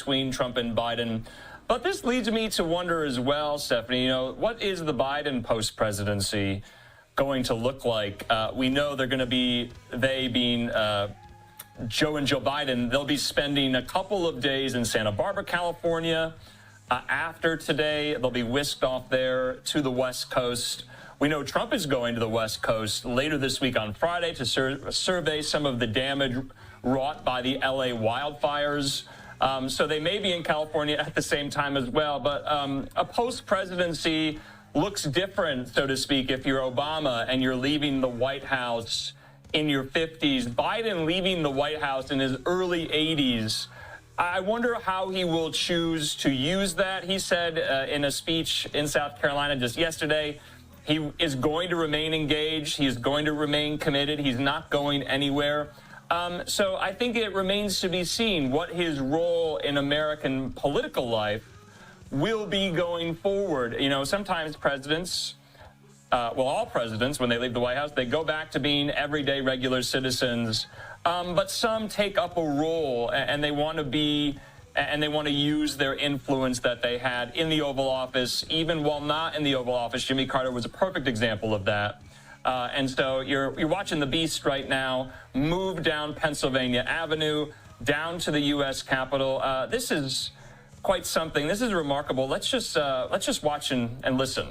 between Trump and Biden. But this leads me to wonder as well, Stephanie, what is the Biden post-presidency going to look like? We know they're going to be, they being Joe and Joe Biden, they'll be spending a couple of days in Santa Barbara, California. After today, they'll be whisked off there to the West Coast. We know Trump is going to the West Coast later this week on Friday to survey some of the damage wrought by the LA wildfires. So they may be in California at the same time as well. But a post-presidency looks different, so to speak, if you're Obama and you're leaving the White House in your 50s. Biden leaving the White House in his early 80s. I wonder how he will choose to use that. He said in a speech in South Carolina just yesterday, he is going to remain engaged. He is going to remain committed. He's not going anywhere. So I think it remains to be seen what his role in American political life will be going forward. Sometimes presidents, all presidents, when they leave the White House, they go back to being everyday regular citizens. But some take up a role, and they want to use their influence that they had in the Oval Office, even while not in the Oval Office. Jimmy Carter was a perfect example of that. And so you're watching the beast right now move down Pennsylvania Avenue, down to the U.S. Capitol. This is quite something. This is remarkable. Let's just watch and listen.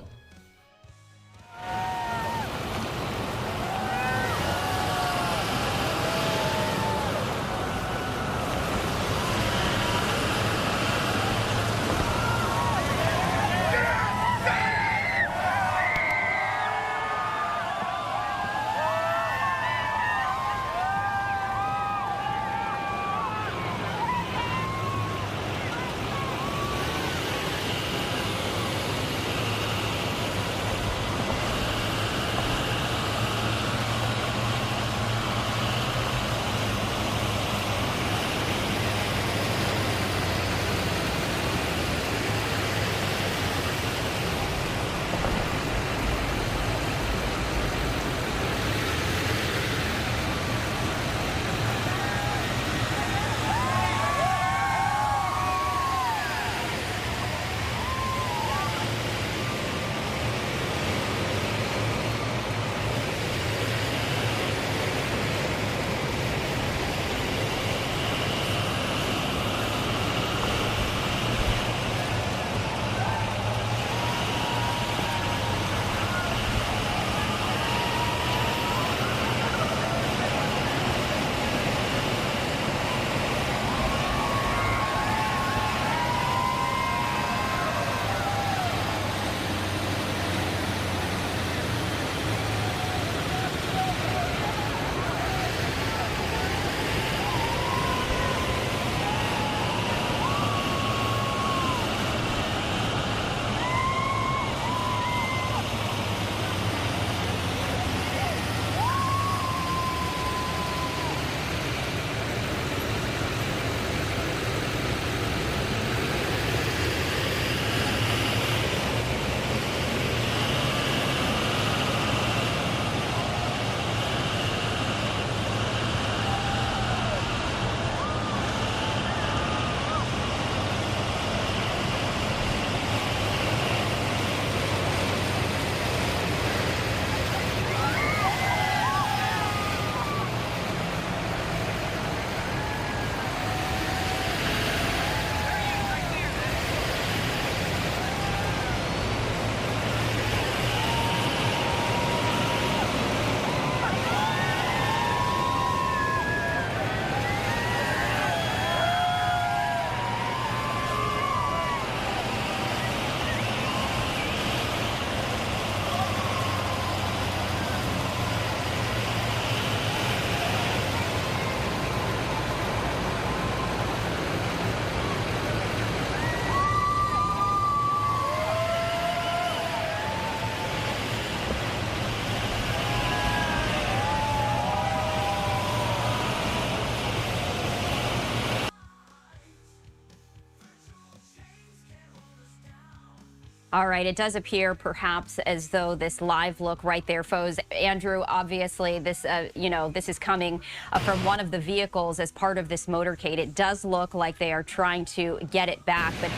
All right, it does appear perhaps as though this live look right there, foes. Andrew, obviously this, this is coming from one of the vehicles as part of this motorcade. It does look like they are trying to get it back, but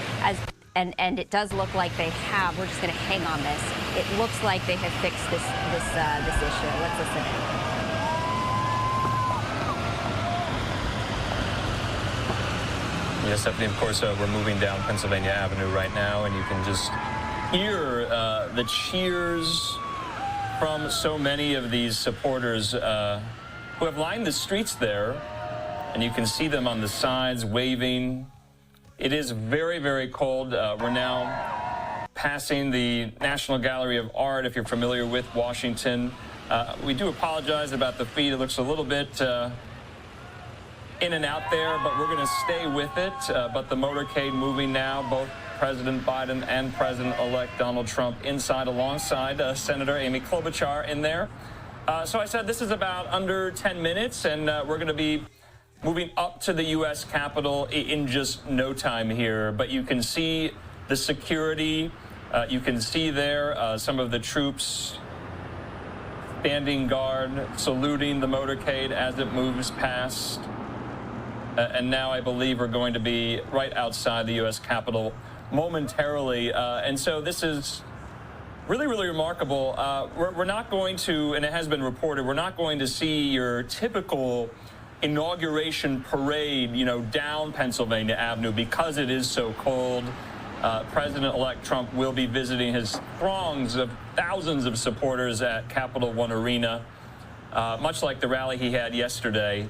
and it does look like they have. We're just going to hang on this. It looks like they have fixed this issue. Let's listen in. Yes, Stephanie, of course, we're moving down Pennsylvania Avenue right now, and you can just hear the cheers from so many of these supporters who have lined the streets there, and you can see them on the sides waving. It is very, very cold. We're now passing the National Gallery of Art, if you're familiar with Washington. We do apologize about the feed. It looks a little bit in and out there, but we're going to stay with it. But the motorcade moving now, both President Biden and President-elect Donald Trump inside alongside Senator Amy Klobuchar in there. So I said this is about under 10 minutes, and we're going to be moving up to the U.S. Capitol in just no time here. But you can see the security. You can see there some of the troops standing guard, saluting the motorcade as it moves past. And now I believe we're going to be right outside the U.S. Capitol momentarily. And so this is really, really remarkable. We're not going to, and it has been reported, we're not going to see your typical inauguration parade, down Pennsylvania Avenue because it is so cold. President-elect Trump will be visiting his throngs of thousands of supporters at Capital One Arena, much like the rally he had yesterday.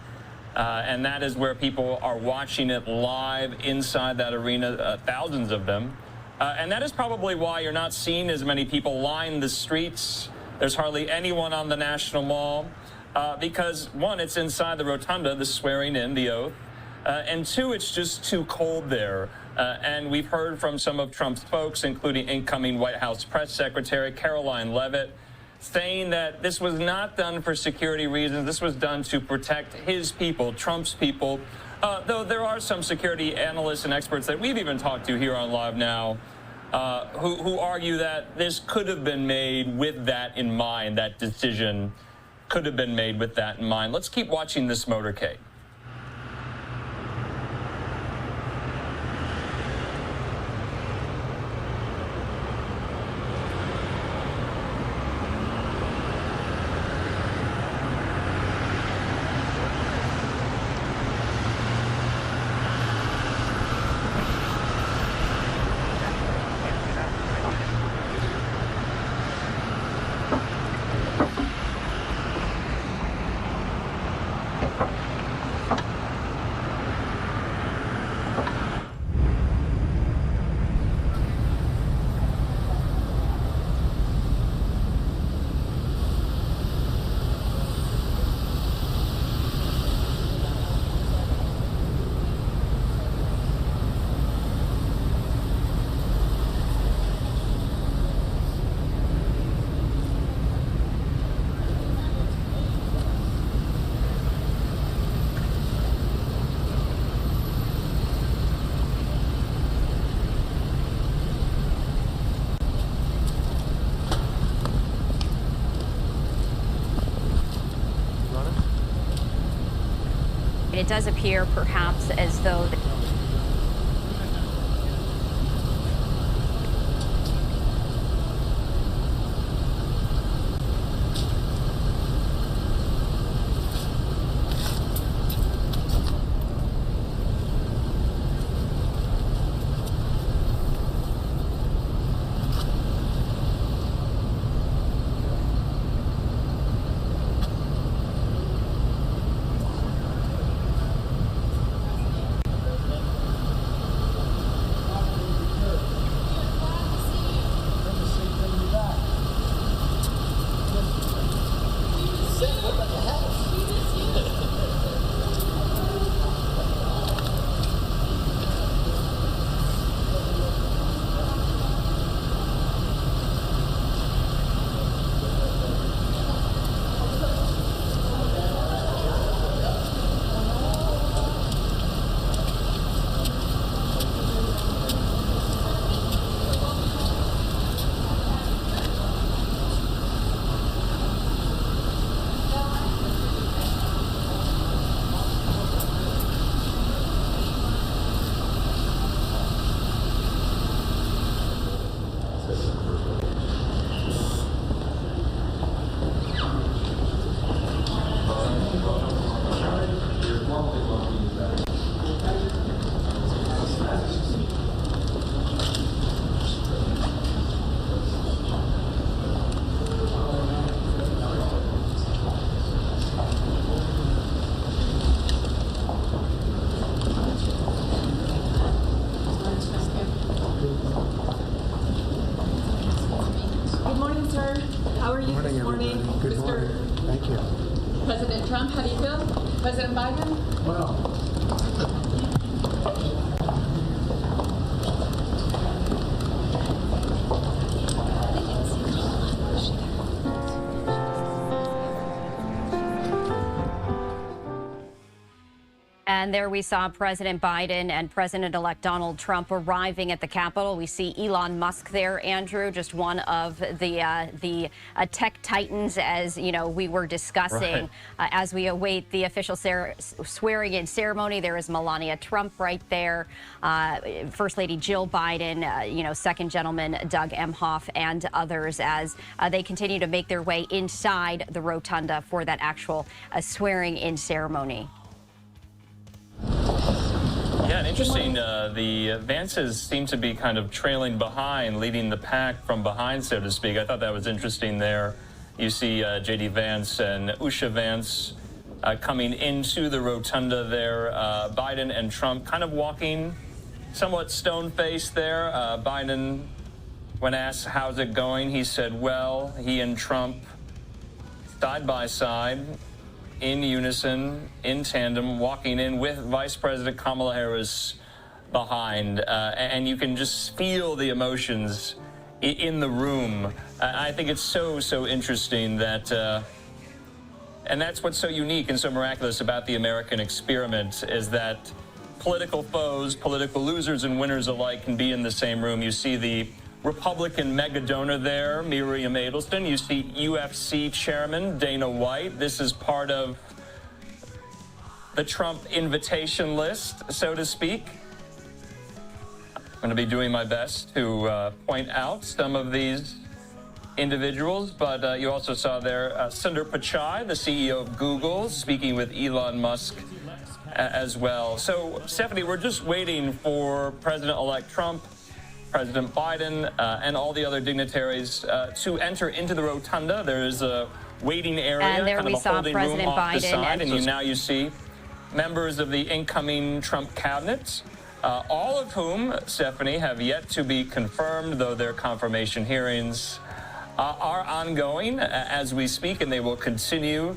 And that is where people are watching it live inside that arena, thousands of them. And that is probably why you're not seeing as many people line the streets. There's hardly anyone on the National Mall because, one, it's inside the rotunda, the swearing in, the oath, and two, it's just too cold there. And we've heard from some of Trump's folks, including incoming White House Press Secretary Caroline Leavitt, saying that this was not done for security reasons. This was done to protect his people, Trump's people, though there are some security analysts and experts that we've even talked to here on Live Now who argue that this could have been made with that in mind. That decision could have been made with that in mind. Let's keep watching this motorcade. It does appear perhaps as though President Biden? Well, And there we saw President Biden and President-elect Donald Trump arriving at the Capitol. We see Elon Musk there, Andrew, just one of the tech titans, as you know, we were discussing. Right. As we await the official swearing-in ceremony, there is Melania Trump right there, First Lady Jill Biden, you know, Second Gentleman Doug Emhoff, and others as they continue to make their way inside the rotunda for that actual swearing-in ceremony. Yeah, and interesting, the Vances seem to be kind of trailing behind, leading the pack from behind, so to speak. I thought that was interesting there. You see J.D. Vance and Usha Vance coming into the rotunda there. Biden and Trump kind of walking somewhat stone-faced there. Biden, when asked, how's it going, he said, well, he and Trump side by side, in unison, in tandem, walking in with Vice President Kamala Harris behind. And you can just feel the emotions in the room. I think it's so interesting that, and that's what's so unique and so miraculous about the American experiment, is that political foes, political losers and winners alike can be in the same room. You see the Republican mega donor there, Miriam Adelson. You see UFC chairman Dana White. This is part of the Trump invitation list, so to speak. I'm going to be doing my best to point out some of these individuals, but you also saw there Sundar Pichai, the CEO of Google, speaking with Elon Musk as well. So, Stephanie, we're just waiting for President-elect Trump, President Biden, and all the other dignitaries to enter into the rotunda. There is a waiting area, and there kind we of a saw holding President room off Biden the side, and now you see members of the incoming Trump cabinet, all of whom, Stephanie, have yet to be confirmed, though their confirmation hearings are ongoing as we speak, and they will continue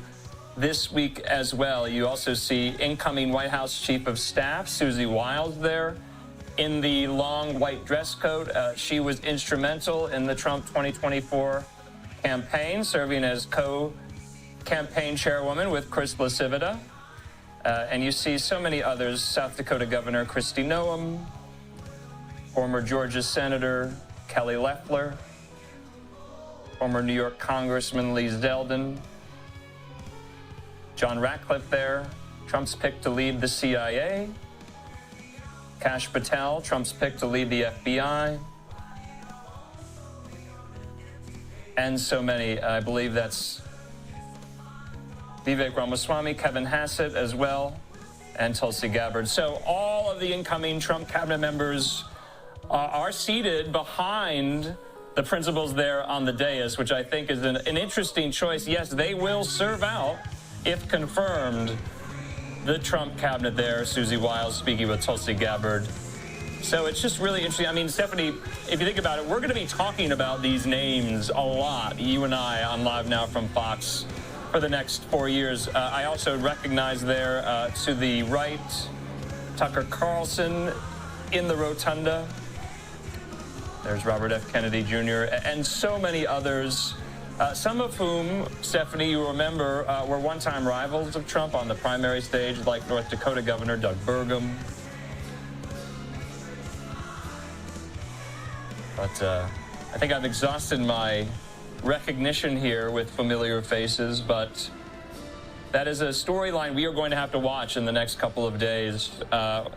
this week as well. You also see incoming White House Chief of Staff, Susie Wiles, there in the long white dress coat. She was instrumental in the Trump 2024 campaign, serving as co-campaign chairwoman with Chris LaCivita. And you see so many others, South Dakota Governor Kristi Noem, former Georgia Senator Kelly Loeffler, former New York Congressman Lee Zeldin, John Ratcliffe there, Trump's pick to lead the CIA, Kash Patel, Trump's pick to lead the FBI, and so many. I believe that's Vivek Ramaswamy, Kevin Hassett as well, and Tulsi Gabbard. So all of the incoming Trump cabinet members are seated behind the principals there on the dais, which I think is an interesting choice. Yes, they will serve out, if confirmed, the Trump cabinet there, Susie Wiles speaking with Tulsi Gabbard. So it's just really interesting. I mean, Stephanie, if you think about it, we're going to be talking about these names a lot, you and I, on Live Now from Fox for the next 4 years. I also recognize there to the right, Tucker Carlson in the rotunda. There's Robert F. Kennedy Jr. and so many others. Some of whom, Stephanie, you remember, were one-time rivals of Trump on the primary stage, like North Dakota Governor Doug Burgum. But I think I've exhausted my recognition here with familiar faces, but that is a storyline we are going to have to watch in the next couple of days,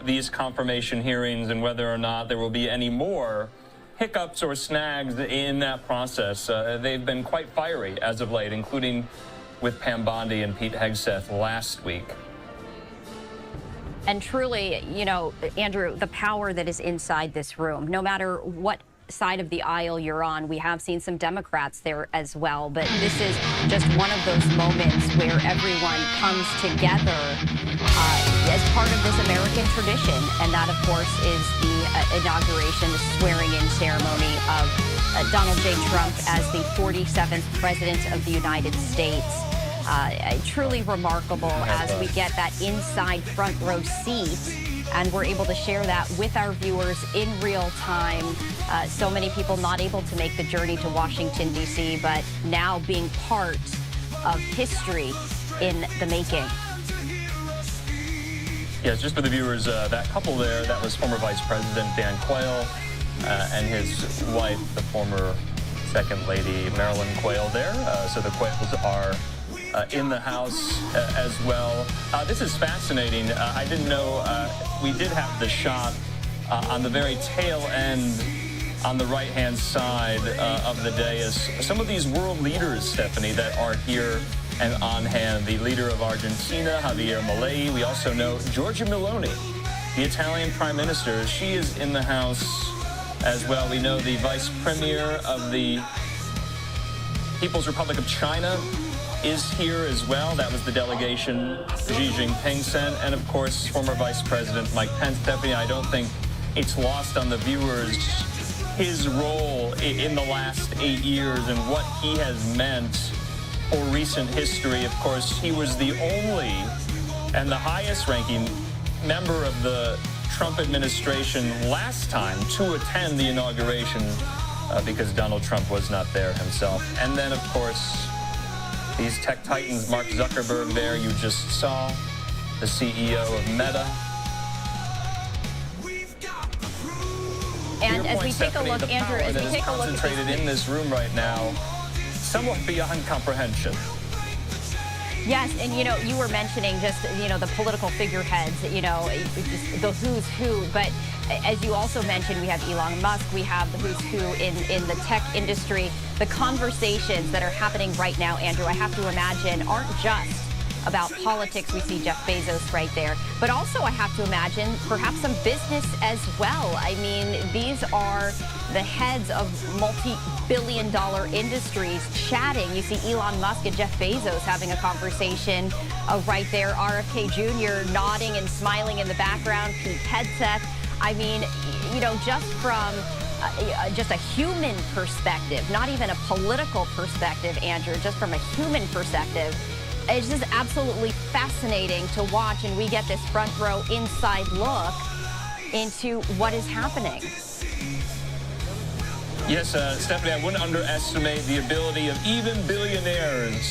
these confirmation hearings, and whether or not there will be any more hiccups or snags in that process. They've been quite fiery as of late, including with Pam Bondi and Pete Hegseth last week. And truly, you know, Andrew, the power that is inside this room, no matter what side of the aisle you're on, we have seen some Democrats there as well, but this is just one of those moments where everyone comes together as part of this American tradition, and that, of course, is the inauguration, the swearing-in ceremony of Donald J. Trump as the 47th President of the United States. Truly remarkable as we get that inside front row seat, and we're able to share that with our viewers in real time. So many people not able to make the journey to Washington, D.C., but now being part of history in the making. Yes, just for the viewers, that couple there, that was former Vice President Dan Quayle and his wife, the former Second Lady Marilyn Quayle there. So the Quayles are in the House as well. This is fascinating. I didn't know we did have the shot on the very tail end on the right-hand side of the dais. Some of these world leaders, Stephanie, that are here and on hand. The leader of Argentina, Javier Milei. We also know Giorgia Meloni, the Italian Prime Minister. She is in the House as well. We know the Vice Premier of the People's Republic of China is here as well. That was the delegation Xi Jinping sent. And of course, former Vice President Mike Pence. Stephanie, I don't think it's lost on the viewers his role in the last 8 years and what he has meant for recent history. Of course, he was the only and the highest ranking member of the Trump administration last time to attend the inauguration because Donald Trump was not there himself. And then, of course, these tech titans, Mark Zuckerberg there, you just saw, the CEO of Meta. And as we take a look, Andrew, as we take a look at concentrated in this room right now, somewhat beyond comprehension. Yes, and you were mentioning just, the political figureheads, just the who's who. But as you also mentioned, we have Elon Musk, we have the who's who in the tech industry. The conversations that are happening right now, Andrew, I have to imagine, aren't just about politics. We see Jeff Bezos right there. But also, I have to imagine, perhaps some business as well. I mean, these are the heads of multi-billion-dollar industries chatting. You see Elon Musk and Jeff Bezos having a conversation right there. RFK Jr. nodding and smiling in the background. Pete Hegseth. I mean, just from just a human perspective, not even a political perspective, Andrew, just from a human perspective, it's just absolutely fascinating to watch, and we get this front row inside look into what is happening. Yes, Stephanie, I wouldn't underestimate the ability of even billionaires